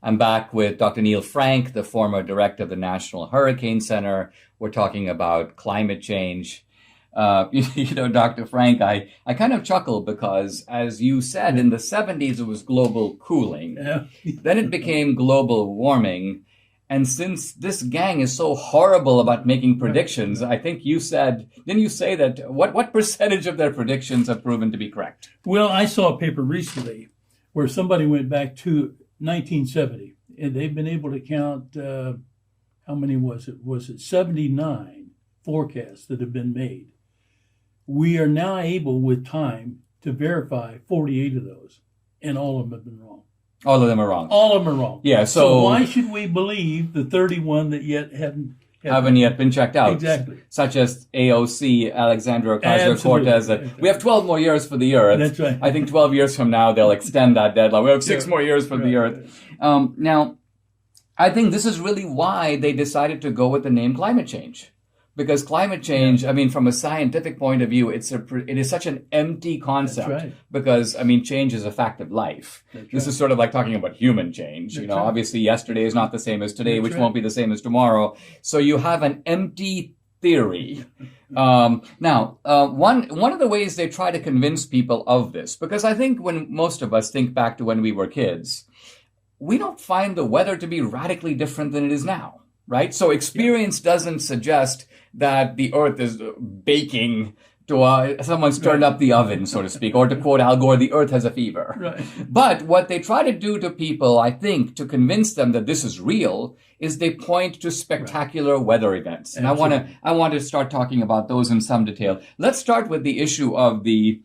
I'm back with Dr. Neil Frank, the former director of the National Hurricane Center. We're talking about climate change. Dr. Frank, I kind of chuckle because, as you said, in the 70s, it was global cooling. Yeah. Then it became global warming. And since this gang is so horrible about making predictions, I think you said, didn't you say that, what percentage of their predictions have proven to be correct? Well, I saw a paper recently where somebody went back to 1970, and they've been able to count, how many was it? Was it 79 forecasts that have been made? We are now able, with time, to verify 48 of those, and all of them have been wrong. All of them are wrong. All of them are wrong. Yeah. So why should we believe the 31 that yet haven't yet been checked out? Exactly. Such as AOC, Alexandra Ocasio-Cortez. We have 12 more years for the Earth. That's right. I think 12 years from now, they'll extend that deadline. We have 6 more years for the Earth. Now, I think this is really why they decided to go with the name climate change. Because climate change, I mean, from a scientific point of view, it is such an empty concept. That's right. Because, I mean, change is a fact of life. This is sort of like talking about human change. That's Obviously yesterday is not the same as today, which right. won't be the same as tomorrow. So you have an empty theory. Now, one of the ways they try to convince people of this, because I think when most of us think back to when we were kids, we don't find the weather to be radically different than it is now. Right? So experience doesn't suggest that the Earth is baking to someone's turned up the oven, so to speak, or to quote Al Gore, the Earth has a fever. Right. But what they try to do to people, I think, to convince them that this is real, is they point to spectacular weather events. And I want to start talking about those in some detail. Let's start with the issue of the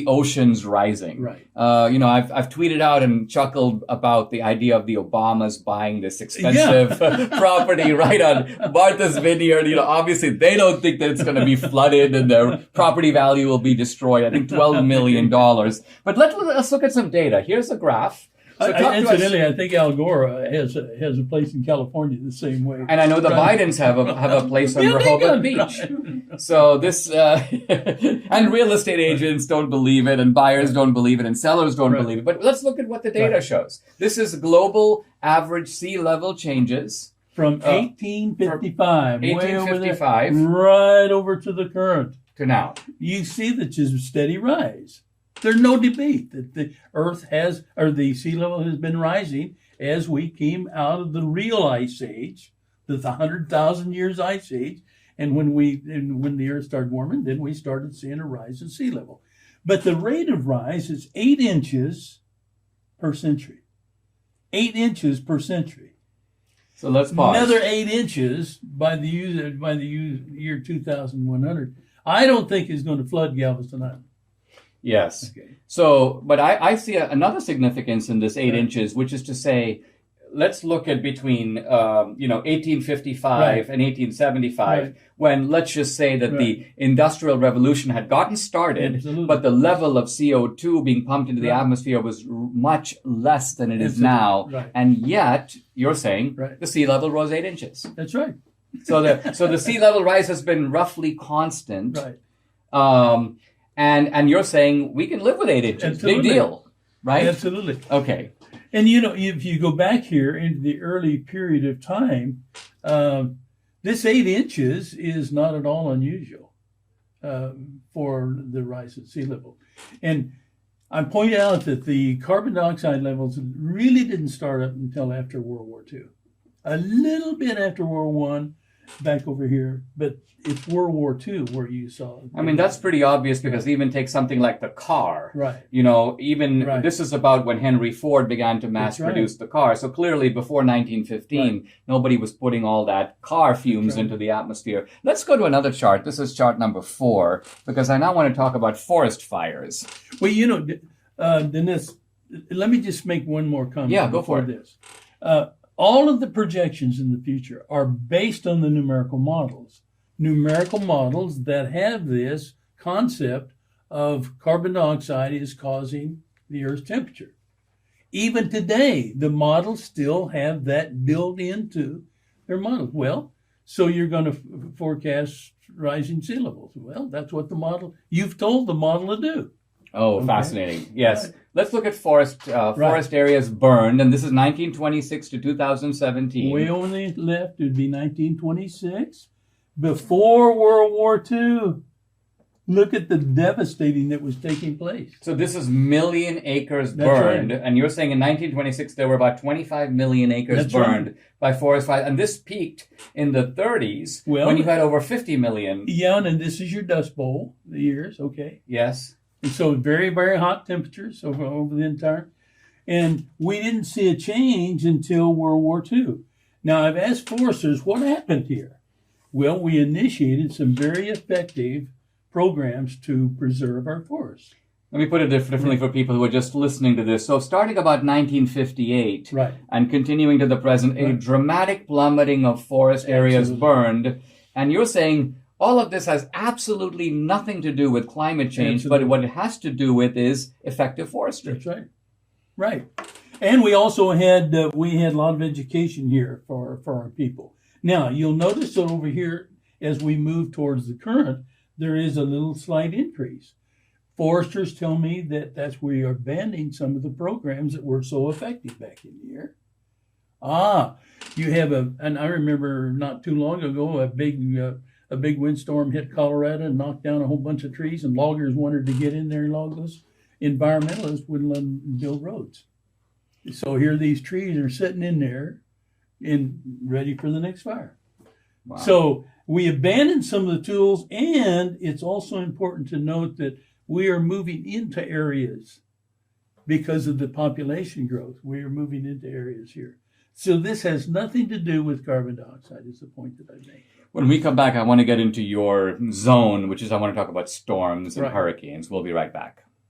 oceans rising. Right. I've tweeted out and chuckled about the idea of the Obamas buying this expensive property right on Martha's Vineyard. Obviously they don't think that it's going to be flooded and their property value will be destroyed. I think $12 million. But let's look at some data. Here's a graph. So incidentally, I think Al Gore has a place in California the same way. And I know the Bidens have a place on Rehoboth Beach. Right. So this and real estate agents don't believe it, and buyers don't believe it, and sellers don't believe it. But let's look at what the data shows. This is global average sea level changes from 1855, way over there, 1855, right over to the current to now. You see that there's a steady rise. There's no debate that the Earth the sea level has been rising as we came out of the real ice age, the 100,000 years ice age, and when the Earth started warming, then we started seeing a rise in sea level. But the rate of rise is 8 inches per century. 8 inches per century. So let's pause. Another 8 inches by the year 2100. I don't think is going to flood Galveston Island. Yes. Okay. So, but I see another significance in this 8 inches, which is to say, let's look at between 1855 and 1875, when let's just say that the Industrial Revolution had gotten started, but the level of CO2 being pumped into the atmosphere was much less than it is now, and yet you're saying the sea level rose 8 inches. That's right. So the sea level rise has been roughly constant. Right. And you're saying we can live with 8 inches. Absolutely. Big deal, right? Absolutely. Okay. And if you go back here into the early period of time, this 8 inches is not at all unusual for the rise of sea level. And I point out that the carbon dioxide levels really didn't start up until after World War II. A little bit after World War I, back over here, but it's World War II where you saw it. I mean, that's pretty obvious because even take something like the car. Right. This is about when Henry Ford began to mass produce the car. So clearly before 1915, nobody was putting all that car fumes into the atmosphere. Let's go to another chart. This is chart number 4, because I now want to talk about forest fires. Well, Dinesh, let me just make one more comment. Yeah, go for it. This. All of the projections in the future are based on the numerical models that have this concept of carbon dioxide is causing the Earth's temperature. Even today, the models still have that built into their models. Well, so you're going to forecast rising sea levels. Well, that's what you've told the model to do. Oh, Okay. fascinating. Yes. Right. Let's look at forest areas burned, and this is 1926 to 2017. Way on the left would be 1926, before World War II. Look at the devastating that was taking place. So this is million acres That's burned, right. and you're saying in 1926 there were about 25 million acres That's burned by forest fires, and this peaked in the 30s Well- when you had over 50 million. Yeah, and this is your Dust Bowl, the years, okay? Yes. And so very, very hot temperatures over the entire. And we didn't see a change until World War II. Now, I've asked foresters, what happened here? Well, we initiated some very effective programs to preserve our forests. Let me put it differently for people who are just listening to this. So starting about 1958 Right. and continuing to the present, a Right. dramatic plummeting of forest areas Absolutely. burned. And you're saying all of this has absolutely nothing to do with climate change, Absolutely. but what it has to do with is effective forestry. That's right. Right. And we also had a lot of education here for our people. Now, you'll notice that over here, as we move towards the current, there is a little slight increase. Foresters tell me that that's where you're abandoning some of the programs that were so effective back in the year. You have and I remember not too long ago, a big windstorm hit Colorado and knocked down a whole bunch of trees, and loggers wanted to get in there and log those. Environmentalists wouldn't let them build roads. So here these trees are sitting in there and ready for the next fire. Wow. So we abandoned some of the tools, and it's also important to note that we are moving into areas because of the population growth. We are moving into areas here. So this has nothing to do with carbon dioxide, is the point that I make. When we come back, I want to get into your zone, which is I want to talk about storms and Right. hurricanes. We'll be right back.